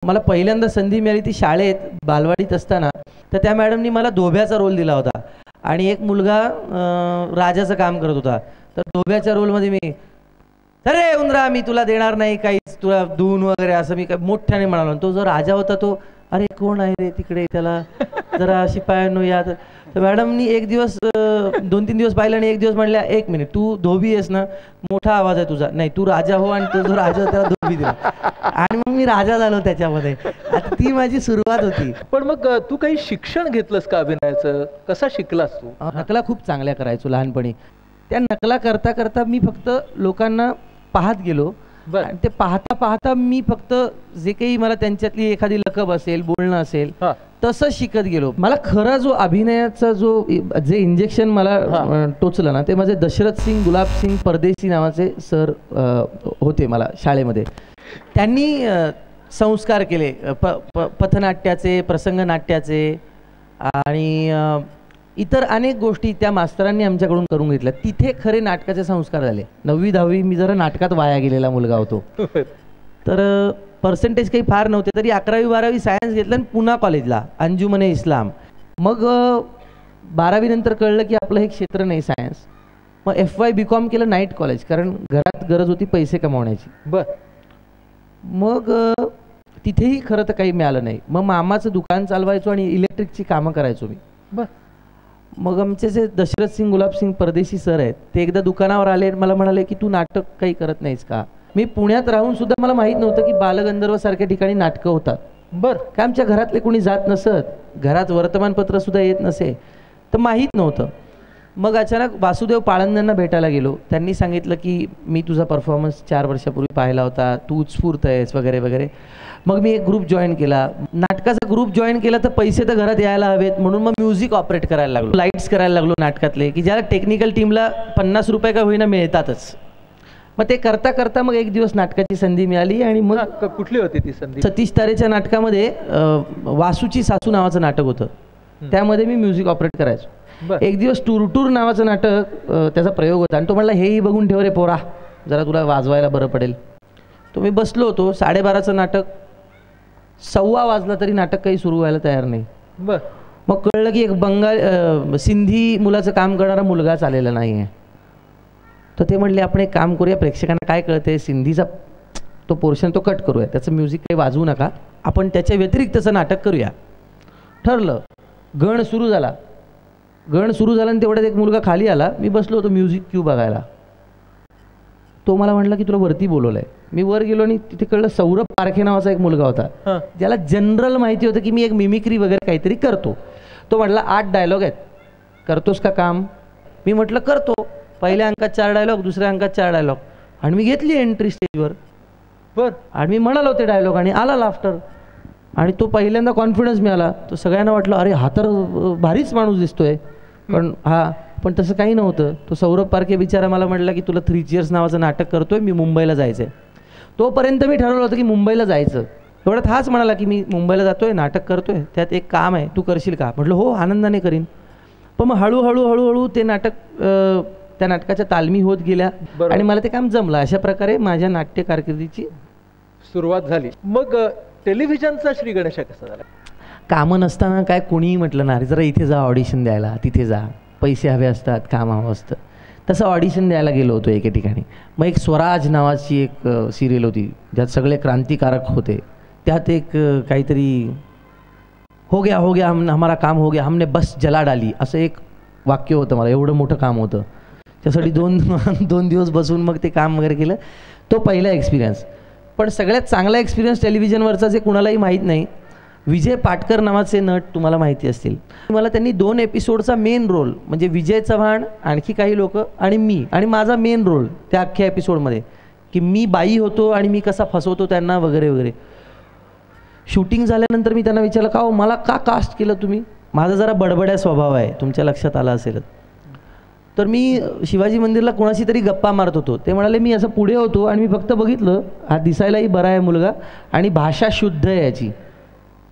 मला पहिल्यांदा संधी मिळाली ती शाळेत बालवाडीत असताना. तर त्या मॅडमनी मला धोब्याचा रोल दिला होता आणि एक मुलगा राजाचं काम करत होता. तर धोब्याच्या रोलमध्ये मी, अरे उंदरा मी तुला देणार नाही काहीच, तुला धुवून वगैरे असं मी मोठ्याने म्हणालो. तो जो राजा होता तो, अरे कोण आहे रे तिकडे, त्याला जरा शिपायांनो या. तर मॅडमनी एक दिवस 2-3 दिवस पाहिलं आणि एक दिवस म्हणल्या, 1 मिनिट तू धोबी आहेस ना, मोठा आवाज आहे तुझा, नाही तू राजा हो. आणि तो जो राजा त्याला धोबी दिला आणि मग मी राजा झालो त्याच्यामध्ये. आता ती माझी सुरुवात होती. पण मग तू काही शिक्षण घेतलंस का अभिनयाचं? कसा शिकलास तू? नकला खूप चांगल्या करायचो लहानपणी. त्या नकला करता करता मी फक्त लोकांना पाहत गेलो. आणि ते पाहता पाहता मी फक्त जे काही मला त्यांच्यातली एखादी लकब असेल, बोलणं असेल, तसं शिकत गेलो. मला खरा जो अभिनयाचा जे इंजेक्शन मला टोचलं ना, ते माझे दशरथ सिंग गुलाब सिंग परदेशी नावाचे सर होते मला शाळेमध्ये. त्यांनी संस्कार केले पथनाट्याचे, प्रसंगनाट्याचे आणि इतर अनेक गोष्टी त्या मास्तरांनी आमच्याकडून करून घेतल्या. तिथे खरे नाटकाचे संस्कार झाले. 9वी 10वी मी जरा नाटकात वाया गेलेला मुलगा होतो. तर पर्सेंटेज काही फार नव्हते, तरी 11वी 12वी सायन्स घेतलं आणि पुन्हा कॉलेजला अंजुमन इस्लाम. मग 12वी नंतर कळलं की आपलं हे क्षेत्र नाही सायन्स. मग FY BCom केलं नाईट कॉलेज, कारण घरात गरज होती पैसे कमावण्याची. मग तिथेही खरं तर काही मिळालं नाही. मग मामाचं दुकान चालवायचो आणि इलेक्ट्रिकची कामं करायचो मी. मग आमचे जे दशरथ सिंग गुलाब सिंग परदेशी सर आहेत, ते एकदा दुकानावर आले, मला म्हणाले की तू नाटक काही करत नाहीस का? मी पुण्यात राहून सुद्धा मला माहीत नव्हतं की बालगंधर्व सारख्या ठिकाणी नाटकं होतात. का आमच्या घरातले कोणी जात नसत, घरात वर्तमानपत्र सुद्धा येत नसे, तर माहीत नव्हतं. मग अचानक वासुदेव पाळंद्यांना भेटायला गेलो. त्यांनी सांगितलं की मी तुझा परफॉर्मन्स 4 वर्षापूर्वी पाहिला होता, तू उत्स्फूर्त आहेस वगैरे वगैरे. मग मी एक ग्रुप जॉईन केला. नाटकाचा ग्रुप जॉईन केला तर पैसे तर घरात यायला हवेत, म्हणून मग म्युझिक ऑपरेट करायला लागलो, लाईट्स करायला लागलो नाटकातले, की ज्याला टेक्निकल टीमला 50 रुपये का होईना मिळतातच. मग ते करता करता मग एक दिवस नाटकाची संधी मिळाली. आणि मग कुठली होती ती संधी? सतीश तारेच्या नाटकामध्ये वासूची सासू नावाचं नाटक होतं, त्यामध्ये मी म्युझिक ऑपरेट करायचो. एक दिवस टूर नावाचं नाटक त्याचा प्रयोग होता आणि तो म्हणला, हेही बघून ठेव रे पोरा, जरा तुला वाजवायला बरं पडेल. तो मी बसलो होतो. 12:30चं नाटक, 1:15 वाजला तरी नाटक काही सुरू व्हायला तयार नाही. मग कळलं की एक सिंधी मुलाचं काम करणारा मुलगाच आलेला नाही आहे. तर ते म्हणले, आपण एक काम करूया, प्रेक्षकांना काय कळते, सिंधीचा तो पोर्शन तो कट करूया, त्याचं म्युझिक काही वाजवू नका, आपण त्याच्या व्यतिरिक्तचं नाटक करूया. ठरलं. गण सुरू झाला आणि तेवढ्यात एक मुलगा खाली आला. मी बसलो होतो म्युझिक क्यू बघायला. तो मला म्हटला की तुला वरती बोलवलंय. मी वर गेलो आणि तिथे कळलं सौरभ पारखे नावाचा एक मुलगा होता, ज्याला जनरल माहिती होतं की मी एक मिमिक्री वगैरे काहीतरी करतो. तो म्हटला 8 डायलॉग आहेत, करतोस का काम? मी म्हटलं करतो. पहिल्या अंकात 4 डायलॉग, दुसऱ्या अंकात 4 डायलॉग, आणि मी घेतली एंट्री स्टेजवर. आणि मी म्हणालो ते डायलॉग आणि आला लाफ्टर. आणि तो पहिल्यांदा कॉन्फिडन्स मिळाला. तो सगळ्यांना वाटलं, अरे हा तर भारीच माणूस दिसतोय. पण तसं काही नव्हतं. तो सौरभ पारखे बिचारा मला म्हटला की तुला 3 Cheers नावाचं नाटक करतोय, मी मुंबईला जायचंय. तोपर्यंत मी ठरवलं होतं की मुंबईला जायचं. एवढ्यात हाच म्हणाला की मी मुंबईला जातोय, नाटक करतोय, त्यात एक काम आहे, तू करशील का? म्हटलं हो, आनंदाने करीन. पण मग हळूहळू ते नाटक, त्या नाटकाच्या तालमी होत गेल्या आणि मला ते काम जमलं. अशा प्रकारे माझ्या नाट्य कारकिर्दीची सुरुवात झाली. मग टेलिव्हिजनचा श्री गणेशा कसा झाला? कामं नसताना काय कोणीही म्हटलं ना, जरा इथे जा ऑडिशन द्यायला, तिथे जा, पैसे हवे असतात, काम हवं असतं, तसं ऑडिशन द्यायला गेलो होतो एके ठिकाणी. मग एक स्वराज नावाची एक सिरियल होती, ज्यात सगळे क्रांतिकारक होते. त्यात एक काहीतरी हो गया हमारा काम हो गया, हमने बस जला डाली, असं एक वाक्य होतं. मला एवढं मोठं काम होतं, त्यासाठी 2 दिवस बसून मग ते काम वगैरे केलं. तो पहिला एक्सपिरियन्स. पण सगळ्यात चांगला एक्सपिरियन्स टेलिव्हिजनवरचा जे कुणालाही माहीत नाही, विजय पाटकर नावाचे नट तुम्हाला माहिती असतील. मला त्यांनी 2 एपिसोडचा मेन रोल, म्हणजे विजय चव्हाण, आणखी काही लोक आणि मी, आणि माझा मेन रोल त्या अख्ख्या एपिसोडमध्ये, की मी बाई होतो आणि मी कसा फसवतो त्यांना वगैरे वगैरे. शूटिंग झाल्यानंतर मी त्यांना विचारलं, का हो मला का कास्ट केलं तुम्ही? माझा जरा बडबड्या स्वभाव आहे, तुमच्या लक्षात आला असेल. तर मी शिवाजी मंदिरला कोणाशी तरी गप्पा मारत होतो. ते म्हणाले, मी असं पुढे होतो आणि मी फक्त बघितलं, हा दिसायलाही बरा आहे मुलगा आणि भाषा शुद्ध आहे याची,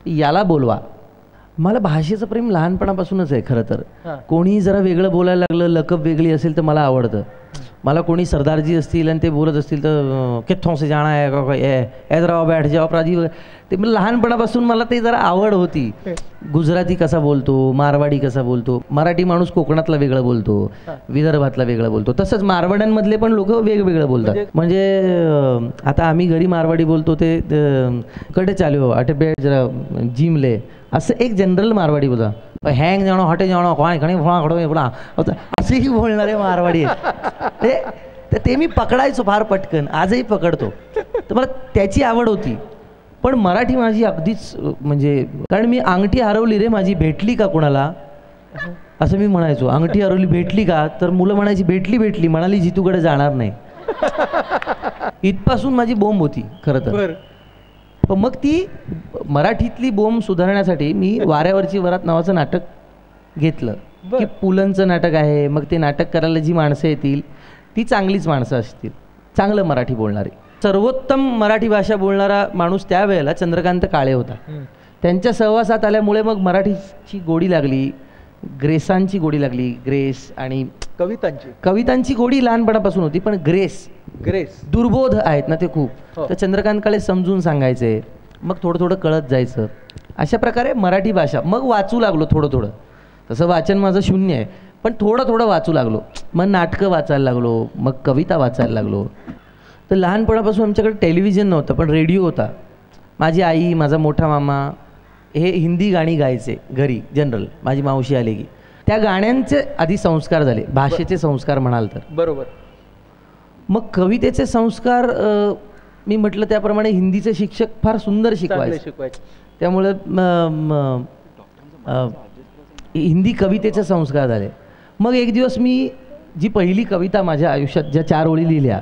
याला बोलवा. मला भाषेचं प्रेम लहानपणापासूनच आहे खरं तर. कोणीही जरा वेगळं बोलायला लागलं, लकब वेगळी असेल तर मला आवडतं. मला कोणी सरदारजी असतील आणि ते बोलत असतील तर किथों से जाना है हैदराबाद बैठ जाओ अपराधी ते मला लहानपणापासून मला ते जरा आवड होती. गुजराती कसा बोलतो, मारवाडी कसा बोलतो, मराठी माणूस कोकणातला वेगळं बोलतो, विदर्भातला वेगळं बोलतो, तसंच मारवाड्यांमधले पण लोक वेगवेगळं बोलतात. म्हणजे आता आम्ही घरी मारवाडी बोलतो ते कडे चालू आटे बेड जरा जिमले असं एक जनरल मारवाडी बोलता. हँग जाणो हॉटे जाणो कोण खणी खडो बोला असेही बोलणारे मारवाडी आहेत. ते मी पकडायचो फार पटकन, आजही पकडतो. तर मला त्याची आवड होती. पण मराठी माझी अगदीच म्हणजे कारण मी अंगठी हरवली रे माझी, भेटली का कोणाला असं मी म्हणायचो. अंगठी हरवली भेटली का, तर मुलं म्हणायची भेटली म्हणाली जितूकडे जाणार नाही. इथपासून माझी बोंब होती खरं तर. पण मग ती मराठीतली बोंब सुधारण्यासाठी मी वाऱ्यावरची वरात नावाचं नाटक घेतलं की पुलंचं नाटक आहे. मग ते नाटक करायला जी माणसं येतील ती चांगलीच माणसं असतील, चांगलं मराठी बोलणारी. सर्वोत्तम मराठी भाषा बोलणारा माणूस त्यावेळेला चंद्रकांत काळे होता. त्यांच्या सहवासात आल्यामुळे मग मराठीची गोडी लागली, ग्रेसांची गोडी लागली. ग्रेस आणि कवितांची गोडी लहानपणापासून होती, पण ग्रेस दुर्बोध आहेत ना ते खूप. तर चंद्रकांत काळे समजून सांगायचे, मग थोडं थोडं कळत जायचं. अशा प्रकारे मराठी भाषा मग वाचू लागलो थोडं. तसं वाचन माझं शून्य आहे, पण थोडं वाचू लागलो. मग नाटकं वाचायला लागलो, मग कविता वाचायला लागलो. तर लहानपणापासून आमच्याकडे टेलिव्हिजन नव्हतं, पण रेडिओ होता. माझी आई, माझा मोठा मामा हे हिंदी गाणी गायचे घरी जनरल. माझी मावशी आली की त्या गाण्यांचे आधी संस्कार झाले, भाषेचे संस्कार म्हणाल तर. बरोबर. मग कवितेचे संस्कार मी म्हटलं त्याप्रमाणे हिंदीचे शिक्षक फार सुंदर शिकवायचे. त्यामुळे हिंदी कवितेचे संस्कार झाले. मग एक दिवस मी जी पहिली कविता माझ्या आयुष्यात ज्या 4 ओळी लिहिल्या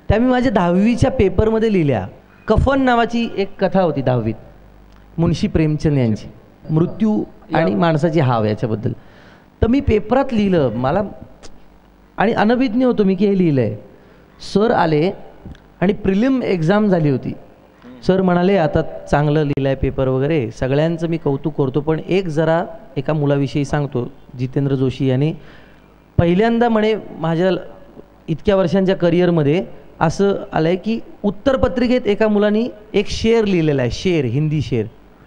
त्या मी माझ्या 10वीच्या पेपरमध्ये लिहिल्या. कफन नावाची एक कथा होती 10वीत, मुन्शी प्रेमचंद यांची, मृत्यू आणि माणसाची हाव याच्याबद्दल. तर मी पेपरात लिहिलं, मला आणि अनभिज्ञ होतो मी की हे लिहिलं आहे. सर आले आणि प्रिलिम एक्झाम झाली होती. सर म्हणाले आता चांगलं लिहिलं आहे पेपर वगैरे, सगळ्यांचं मी कौतुक करतो, पण जरा एका मुलाविषयी सांगतो. जितेंद्र जोशी याने पहिल्यांदा म्हणे माझ्या इतक्या वर्षांच्या करिअरमध्ये असं आलं आहे की उत्तरपत्रिकेत एका मुलांनी एक शेर लिहिलेला आहे, शेर, हिंदी शेर.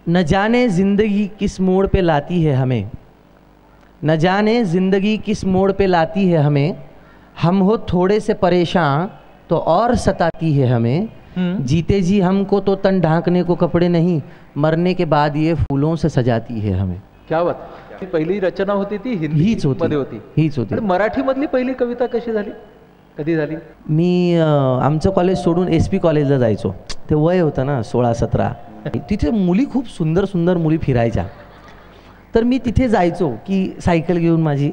न जाने जिंदगी किस मोड़ पे लाती है हमें, न जाने जिंदगी किस मोड़ पे लाती है हमें, हम हो थोड़े से परेशान तो और सताती है हमें, जीते जी हमको तो तन ढांकने को कपड़े नहीं, मरने के बाद ये फूलों से सजाती है हमें. क्या बात. पहिली रचना होती ती हीच होती. मराठी मधली पहिली कविता कशी झाली, कधी झाली? मी आमचं कॉलेज सोडून SP कॉलेजला जायचो. ते वय होतं ना 16-17. तिथे मुली खूप सुंदर मुली फिरायच्या. तर मी तिथे जायचो की सायकल घेऊन माझी,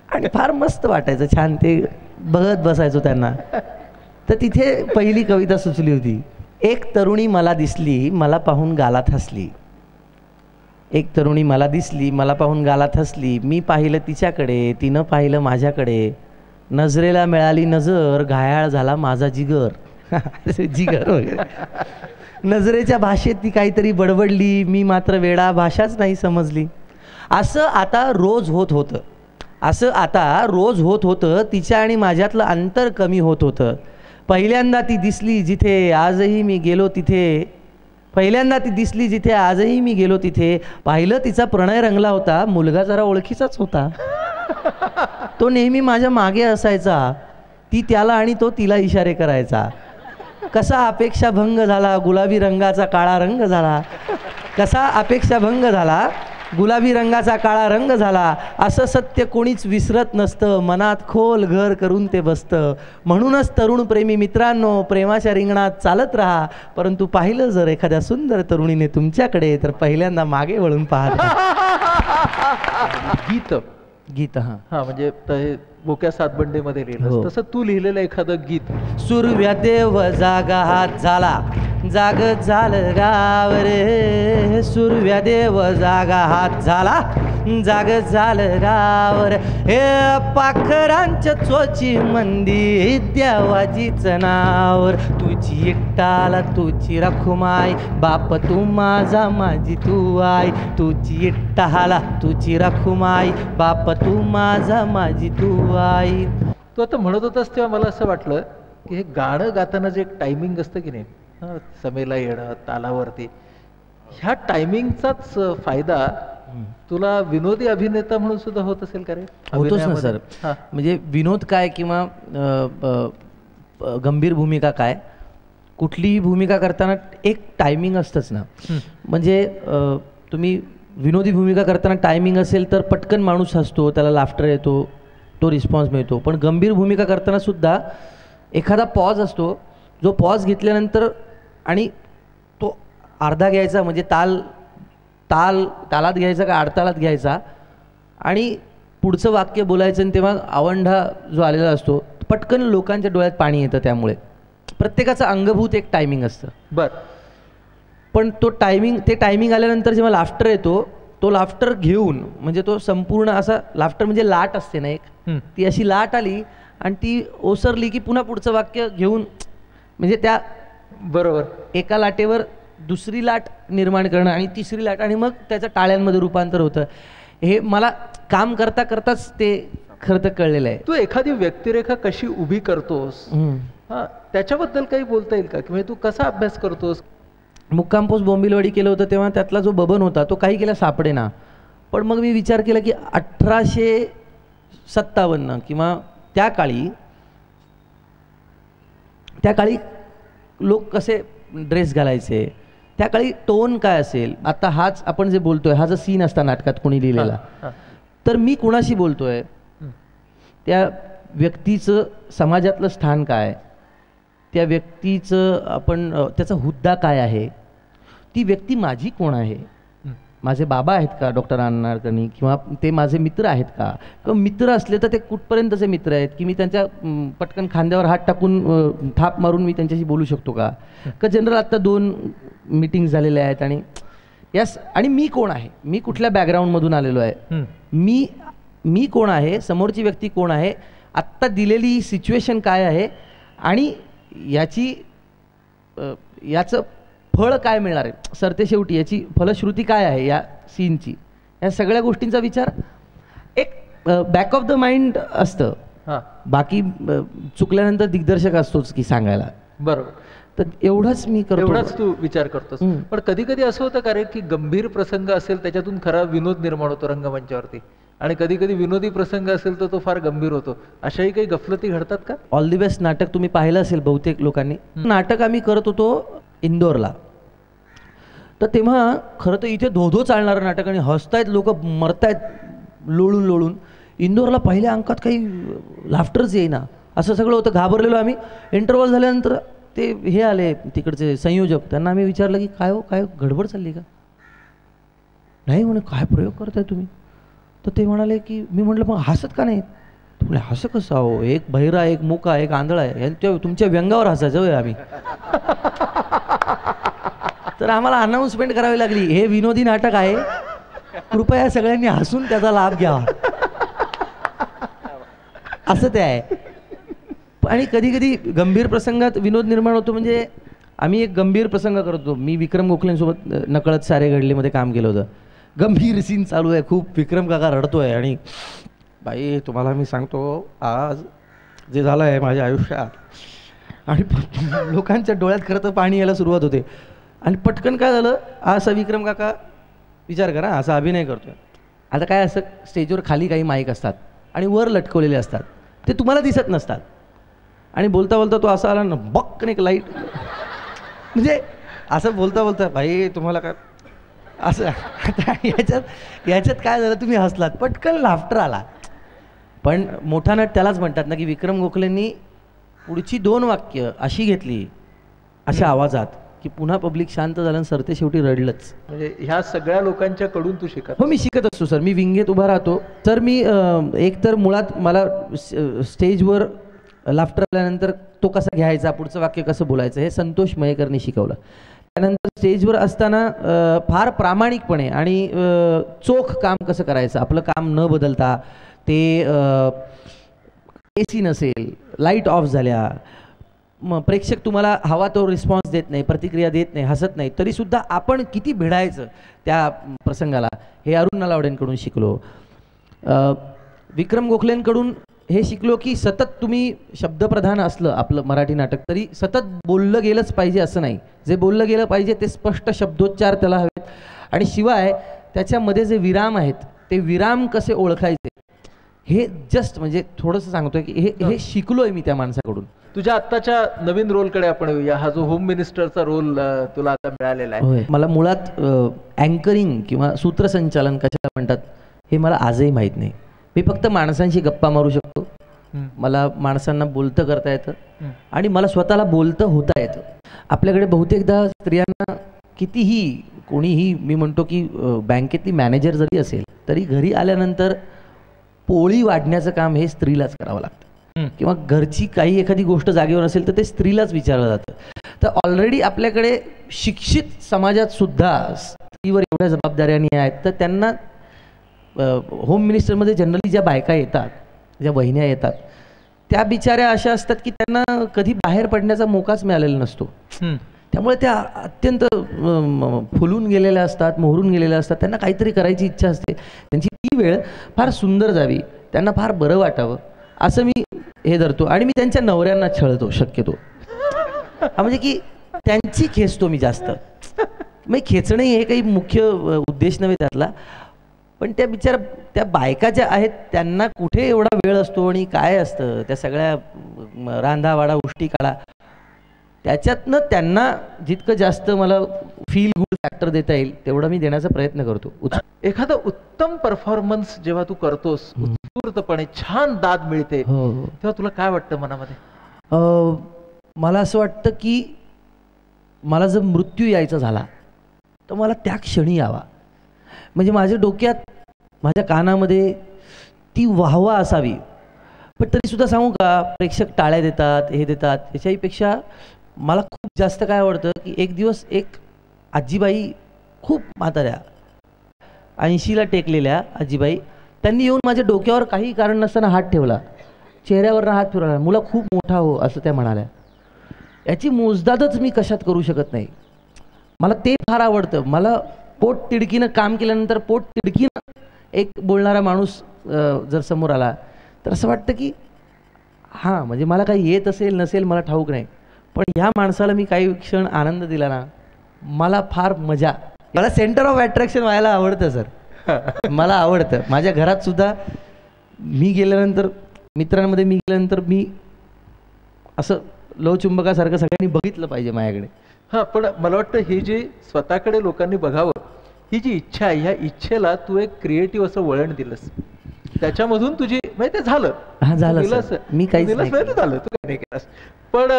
आणि फार मस्त वाटायचं, छान ते बघत बसायचो त्यांना. तर तिथे पहिली कविता सुचली होती. एक तरुणी मला दिसली, मला पाहून गालात हसली. एक तरुणी मला दिसली, मला पाहून गालात हसली. मी पाहिलं तिच्याकडे, तिनं पाहिलं माझ्याकडे. नजरेला मिळाली नजर, घायाळ झाला माझा जिगर. जिगर वगैरे. नजरेच्या भाषेत ती काहीतरी बडबडली, मी मात्र वेडा, भाषाच नाही समजली. असं आता रोज होत होतं. तिच्या आणि माझ्यातलं अंतर कमी होत होतं. पहिल्यांदा ती दिसली जिथे आजही मी गेलो तिथे, पाहिलं तिचा प्रणय रंगला होता. मुलगा जरा ओळखीचाच होता. तो नेहमी माझ्या मागे असायचा, ती त्याला आणि तो तिला इशारे करायचा. कसा अपेक्षाभंग झाला, गुलाबी रंगाचा काळा रंग झाला. कसा अपेक्षाभंग झाला, गुलाबी रंगाचा काळा रंग झाला. असं सत्य कोणीच विसरत नसतं, मनात खोल घर करून ते बसतं. म्हणूनच तरुण प्रेमी मित्रांनो, प्रेमाच्या रिंगणात चालत राहा. परंतु पाहिलं जर एखाद्या सुंदर तरुणीने तुमच्याकडे, तर पहिल्यांदा मागे वळून पाहत. गीत हा म्हणजे बोक्या सातबंडीमध्ये लिहिलं तसं तू लिहिलेलं एखादं गीत. सुरव्या देव जागा हात झाला, जाग झालं गाव रे. सुरव्या देव जागा हात झाला, जाग झालं गाव रे. हे पाखरांच्या चोची मंदी, देवाजीच नावर. तुझी एकटाला तुझी रखुमाई, बाप तू माझा माझी तू आई. तुझी एकटाला तुझी रखुमाई, बाप तू माझा माझी तू आई. तू आता म्हणत होतास तेव्हा मला असं वाटलं की हे गाणं गाताना जे एक टायमिंग असतं की नाही, समेला येणं तालावरती, ह्या टायमिंगचाच फायदा तुला विनोदी अभिनेता म्हणून सुद्धा होत असेल का रे? होतोच ना सर. म्हणजे विनोद काय किंवा गंभीर भूमिका काय, कुठलीही भूमिका करताना एक टायमिंग असतंच ना. म्हणजे तुम्ही विनोदी भूमिका करताना टायमिंग असेल तर पटकन माणूस हसतो, त्याला लाफ्टर येतो, तो रिस्पॉन्स मिळतो. पण गंभीर भूमिका करताना सुद्धा एखादा पॉज असतो, जो पॉज घेतल्यानंतर आणि तो अर्धा घ्यायचा, म्हणजे तालात घ्यायचा का आडतालात घ्यायचा, आणि पुढचं वाक्य बोलायचं. आणि तेव्हा आवंढा जो आलेला असतो, पटकन लोकांच्या डोळ्यात पाणी येतं. त्यामुळे प्रत्येकाचं अंगभूत एक टायमिंग असतं. बरं. पण ते टायमिंग आल्यानंतर जेव्हा लाफ्टर येतो, तो लाफ्टर घेऊन, म्हणजे तो संपूर्ण असा लाफ्टर म्हणजे लाट असते ना एक, ती अशी लाट आली आणि ती ओसरली की पुन्हा पुढचं वाक्य घेऊन, म्हणजे त्या बरोबर एका लाटेवर दुसरी लाट निर्माण करणं आणि तिसरी लाट, आणि मग त्याचं टाळ्यांमध्ये रूपांतर होतं. हे मला काम करता करताच ते खरं तर कळलेलं आहे. तू एखादी व्यक्तिरेखा कशी उभी करतोस, त्याच्याबद्दल काही बोलता येईल का? किंवा तू कसा अभ्यास करतोस? मुक्काम पोस्ट बोंबिलवाडी केलं होतं तेव्हा त्यातला जो बबन होता तो काही केला सापडे ना. पण मग मी विचार केला की 1857 किंवा त्या काळी लोक कसे ड्रेस घालायचे, त्या काळी टोन काय असेल. आता हाच आपण जे बोलतोय, हा जो सीन असता नाटकात कोणी लिहिलेला, तर मी कुणाशी बोलतोय, त्या व्यक्तीचं समाजातलं स्थान काय, त्या व्यक्तीचं त्याचा हुद्दा काय आहे, ती व्यक्ती माझी कोण आहे, माझे बाबा आहेत का डॉक्टर नाडकर्णी, किंवा ते माझे मित्र आहेत का, किंवा मित्र असले तर ते कुठपर्यंतचे मित्र आहेत की मी त्यांच्या पटकन खांद्यावर हात टाकून थाप मारून मी त्यांच्याशी बोलू शकतो का जनरल आत्ता 2 मीटिंग्स झालेल्या आहेत. आणि मी कोण आहे, मी कुठल्या बॅकग्राऊंडमधून आलेलो आहे, मी कोण आहे, समोरची व्यक्ती कोण आहे, आत्ता दिलेली सिच्युएशन काय आहे, आणि याचं फळ काय मिळणार आहे, सरतेशेवटी याची फलश्रुती काय आहे या सीनची, या सगळ्या गोष्टींचा विचार एक बॅक ऑफ द माइंड असतं. बाकी चुकल्यानंतर दिग्दर्शक असतोच की सांगायला. बरोबर. तर एवढंच मी करतो. एवढाच तू विचार करतोस. पण कधी कधी असं होतं का रे की गंभीर प्रसंग असेल त्याच्यातून खरा विनोद निर्माण होतो रंगमंचावरती, आणि कधी कधी विनोदी प्रसंग असेल तर तो फार गंभीर होतो, अशाही काही गफलती घडतात का? ऑल दी बेस्ट नाटक तुम्ही पाहिलं असेल बहुतेक लोकांनी. नाटक आम्ही करत होतो इंदोरला. तर तेव्हा खरं तर इथे धोधो चालणारं नाटक आणि हसतायत लोक, मरतायत लोळून. इंदोरला पहिल्या अंकात काही लाफ्टरच येईना, असं सगळं होतं. घाबरलेलो आम्ही. इंटरव्हल झाल्यानंतर ते हे आले तिकडचे संयोजक, त्यांना आम्ही विचारलं की काय गडबड चालली का? नाही म्हणे, काय प्रयोग करताय तुम्ही? तर ते म्हणाले की, मी म्हटलं मग हसत का नाही? म्हणे हसं कसं अहो, एक बहिरा, एक मुका, एक आंधळा आहे, तुमच्या व्यंगावर हसायचं होय आम्ही. तर आम्हाला अनाऊन्समेंट करावी लागली, हे विनोदी नाटक आहे, कृपया सगळ्यांनी हसून त्याचा लाभ घ्यावा, असं ते आहे. आणि कधी कधी गंभीर प्रसंगात विनोद निर्माण होतो. म्हणजे आम्ही एक गंभीर प्रसंग करतो, मी विक्रम गोखलेंसोबत नकळत सारे घडलेमध्ये काम केलं होतं. गंभीर सीन चालू आहे, खूप विक्रम काका रडतोय, आणि बाई तुम्हाला मी सांगतो आज जे झालं आहे माझ्या आयुष्यात, आणि लोकांच्या डोळ्यात खरं तर पाणी यायला सुरुवात होते. आणि पटकन काय झालं, असा विक्रम काका विचार करा, असा अभिनय करतोय. आता काय असं स्टेजवर खाली काही माईक असतात आणि वर लटकवलेले असतात, ते तुम्हाला दिसत नसतात. आणि बोलता बोलता तो असा आला ना, बक्कन एक लाईट, म्हणजे असं बोलता बोलता भाई तुम्हाला काय असं. याच्यात काय झालं, तुम्ही हसलात, पटकन लाफ्टर आला. पण मोठा नट त्यालाच म्हणतात ना की विक्रम गोखलेंनी पुढची 2 वाक्य अशी घेतली अशा आवाजात की पुन्हा पब्लिक शांत झालं आणि सरते शेवटी रडलंच. म्हणजे ह्या सगळ्या लोकांच्या कडून तू शिकत? हो, मी शिकत असतो सर. मी विंगेत उभा राहतो. तर मी एक तर मुळात मला स्टेजवर लाफ्टर आल्यानंतर तो कसा घ्यायचा, पुढचं वाक्य कसं बोलायचं, हे संतोष मयेकरने शिकवलं. त्यानंतर स्टेजवर असताना फार प्रामाणिकपणे आणि चोख काम कसं करायचं, आपलं काम न बदलता. ते AC नसेल, लाईट ऑफ झाल्या, मग प्रेक्षक तुम्हाला हवा तो रिस्पॉन्स देत नाही, प्रतिक्रिया देत नाही, हसत नाही, तरीसुद्धा आपण किती भिडायचं त्या प्रसंगाला, हे अरुण नलावडेंकडून शिकलो. विक्रम गोखलेंकडून हे शिकलो की सतत तुम्ही शब्दप्रधान असलं आपलं मराठी नाटक तरी सतत बोललं गेलंच पाहिजे असं नाही. जे बोललं गेलं पाहिजे ते स्पष्ट शब्दोच्चार त्याला हवेत आणि शिवाय त्याच्यामध्ये जे विराम आहेत ते विराम कसे ओळखायचे हे जस्ट म्हणजे थोडंसं सांगतोय की हे शिकलोय मी त्या माणसाकडून. तुझ्या आत्ताच्या नवीन रोलकडे आपण येऊया. हा जो होम मिनिस्टरचा रोल तुला आता मिळालेला आहे. मला मुळात अँकरिंग किंवा सूत्रसंचालन कशाला म्हणतात हे मला आजही माहीत नाही. मी फक्त माणसांशी गप्पा मारू शकतो, मला माणसांना बोलतं करता येतं आणि मला स्वतःला बोलतं होता येतं. आपल्याकडे बहुतेकदा स्त्रियांना कितीही कोणीही मी म्हणतो की बँकेतली मॅनेजर जरी असेल तरी घरी आल्यानंतर पोळी वाढण्याचं काम हे स्त्रीलाच करावं लागतं किंवा घरची काही एखादी गोष्ट जागेवर असेल तर ते स्त्रीलाच विचारलं जातं. तर ऑलरेडी आपल्याकडे शिक्षित समाजात सुद्धा स्त्रीवर एवढ्या जबाबदाऱ्या आहेत तर त्यांना होम मिनिस्टरमध्ये जनरली ज्या बायका येतात ज्या वहिन्या येतात त्या बिचाऱ्या अशा असतात की त्यांना कधी बाहेर पडण्याचा मोकाच मिळालेला नसतो. त्यामुळे त्या अत्यंत फुलून गेलेल्या असतात, मोहरून गेलेल्या असतात. त्यांना काहीतरी करायची इच्छा असते. त्यांची ती वेळ फार सुंदर जावी, त्यांना फार बरं वाटावं असं मी हे धरतो आणि मी त्यांच्या नवऱ्यांना छळतो शक्यतो. म्हणजे की त्यांची खेचतो मी जास्त. मग खेचणे हे काही मुख्य उद्देश नव्हे त्यातला, पण त्या बिचार त्या बायका ज्या आहेत त्यांना कुठे एवढा वेळ असतो आणि काय असतं त्या सगळ्या रांधावाडा उष्टी काळा त्याच्यातनं त्यांना जितकं जास्त मला फील गुड फॅक्टर देता येईल तेवढा मी देण्याचा प्रयत्न करतो. एखादा उत्तम परफॉर्मन्स जेव्हा तू करतोस उत्स्फूर्तपणे छान दाद मिळते तेव्हा तुला काय वाटतं मनामध्ये? मला असं वाटतं की मला जर मृत्यू यायचा झाला तर मला त्या क्षणी यावा. म्हणजे माझ्या डोक्यात माझ्या कानामध्ये ती वाहवा असावी. पण तरीसुद्धा सांगू का प्रेक्षक टाळ्या देतात हे देतात याच्याहीपेक्षा मला खूप जास्त काय आवडतं की एक दिवस एक आजीबाई खूप म्हाताऱ्या 80ला टेकलेल्या आजीबाई त्यांनी येऊन माझ्या डोक्यावर काही कारण नसताना हात ठेवला, चेहऱ्यावरनं हात फिरवला. मुला खूप मोठा हो असं त्या म्हणाल्या. याची मोजदादच मी कशात करू शकत नाही. मला ते फार आवडतं. मला पोट तिडकीनं काम केल्यानंतर पोट तिडकीनं एक बोलणारा माणूस जर समोर आला तर असं वाटतं की हां म्हणजे मला काही येत असेल नसेल मला ठाऊक नाही, पण ह्या माणसाला मी काही क्षण आनंद दिला ना मला फार मजा. मला सेंटर ऑफ अट्रॅक्शन व्हायला आवडतं सर. मला आवडतं. माझ्या घरात सुद्धा मी गेल्यानंतर मित्रांमध्ये मी गेल्यानंतर मी असं लवचुंबकासारखं सगळ्यांनी बघितलं पाहिजे माझ्याकडे. हां, पण मला वाटतं ही जी स्वतःकडे लोकांनी बघावं ही जी इच्छा आहे ह्या इच्छेला तू एक क्रिएटिव्ह असं वळण दिलंस. त्याच्यामधून तुझी म्हणजे ते झालं. हा झालं मी काही झालं तू काही नाही केलंस. पण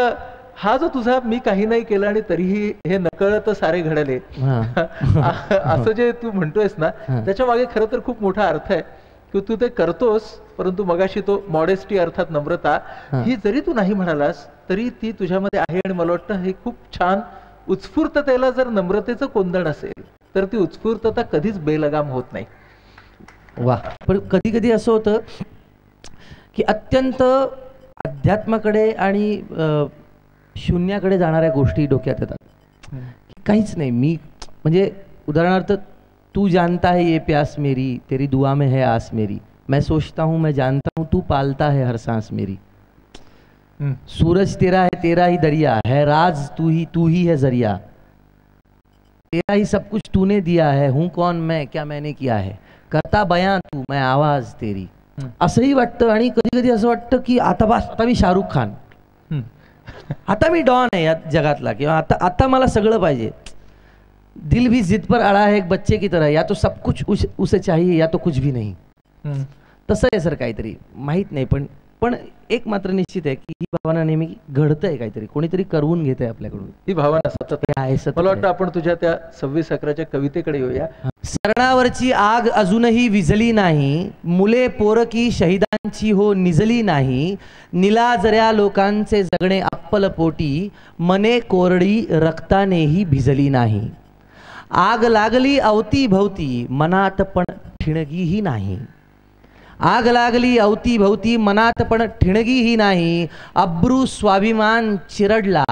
हा जो तुझा मी काही नाही केलं आणि तरीही हे नकळत सारे घडले असं जे तू म्हणतोयस ना त्याच्या मागे खरं तर खूप मोठा अर्थ आहे की तू ते करतोस. परंतु मगाशी तो मॉडेस्टी अर्थात नम्रता ही जरी तू नाही म्हणालास तरी ती तुझ्यामध्ये आहे. आणि मला वाटतं हे खूप छान उत्स्फूर्ततेला जर नम्रतेचं कोंदण असेल तर ती उत्स्फूर्तता कधीच बेलगाम होत नाही. वा. पण कधी कधी असं होतं की अत्यंत अध्यात्माकडे आणि शून्याकडे जाणाऱ्या गोष्टी डोक्यात येतात. काहीच नाही मी म्हणजे उदाहरणार्थ तू जानता है ये प्यास मेरी तेरी दुआ में है आस मेरी मैं सोचता हूँ मैं जानता हूँ तू पालता है हर सांस मेरी. सूरज तेरा ही दरिया है राज तू ही है जरिया तेरा ही सब कुछ तूने दिया है हूँ कौन मैं क्या मैंने किया है करता बयां तू मैं आवाज तेरी. असंही वाटतं. आणि कधी कधी असं वाटतं की आता मी शाहरुख खान, आता मी डॉन आहे या जगातला, किंवा आता मला सगळं पाहिजे. दिल भी जिद पर अड़ा है एक बच्चे की तरह, या तो सब कुछ उसे चाहिए या तो कुछ भी नहीं. तसं आहे सर काहीतरी माहीत नाही. पण एक मात्र निश्चित आहे की ही भावना नेहमी घडतंय, काहीतरी कोणीतरी करवून घेत आहे आपल्याकडून. ही भावना सतत आहे. मला वाटतं आपण तुझ्या त्या 26/11च्या कवितेकडे येऊया. सरणावरची आग अजूनही विझली नाही, मुले पोरकी शहिदांची हो निजली नाही, निलाजऱ्या लोकांचे जगणे अप्पल पोटी, मने कोरडी रक्तानेही भिजली नाही. आग लागली अवतीभवती मनात पण ठिणगीही नाही. आग लागली अवतीभवती मनात पण ठिणगीही नाही. अब्रू स्वाभिमान चिरडला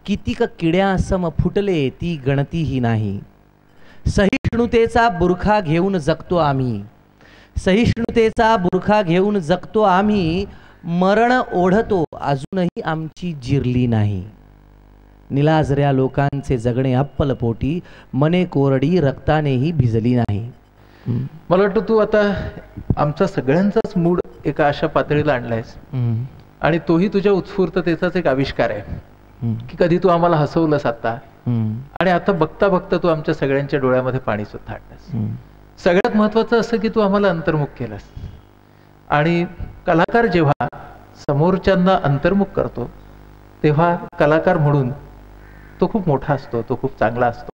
कितीक किड्यासम फुटले ती गणतीही नाही. सहिष्णुतेचा बुरखा घेऊन जगतो आम्ही, सहिष्णुतेचा बुरखा घेऊन जगतो आम्ही, मरण ओढतो अजूनही आमची जिरली नाही. निलाजऱ्या लोकांचे जगणे अप्पल पोटी, मने कोरडी रक्तानेही भिजली नाही. मला वाटतं तू आता आमचा सगळ्यांचाच मूड एका अशा पातळीला आणलायस आणि तोही तुझ्या उत्स्फूर्ततेचाच एक आविष्कार आहे की कधी तू आम्हाला हसवलंस आता आणि आता बघता बघता तू आमच्या सगळ्यांच्या डोळ्यामध्ये पाणी सुद्धा आणलंस. सगळ्यात महत्वाचं असं की तू आम्हाला अंतर्मुख केलंस आणि कलाकार जेव्हा समोरच्यांना अंतर्मुख करतो तेव्हा कलाकार म्हणून तो खूप मोठा असतो, तो खूप चांगला असतो.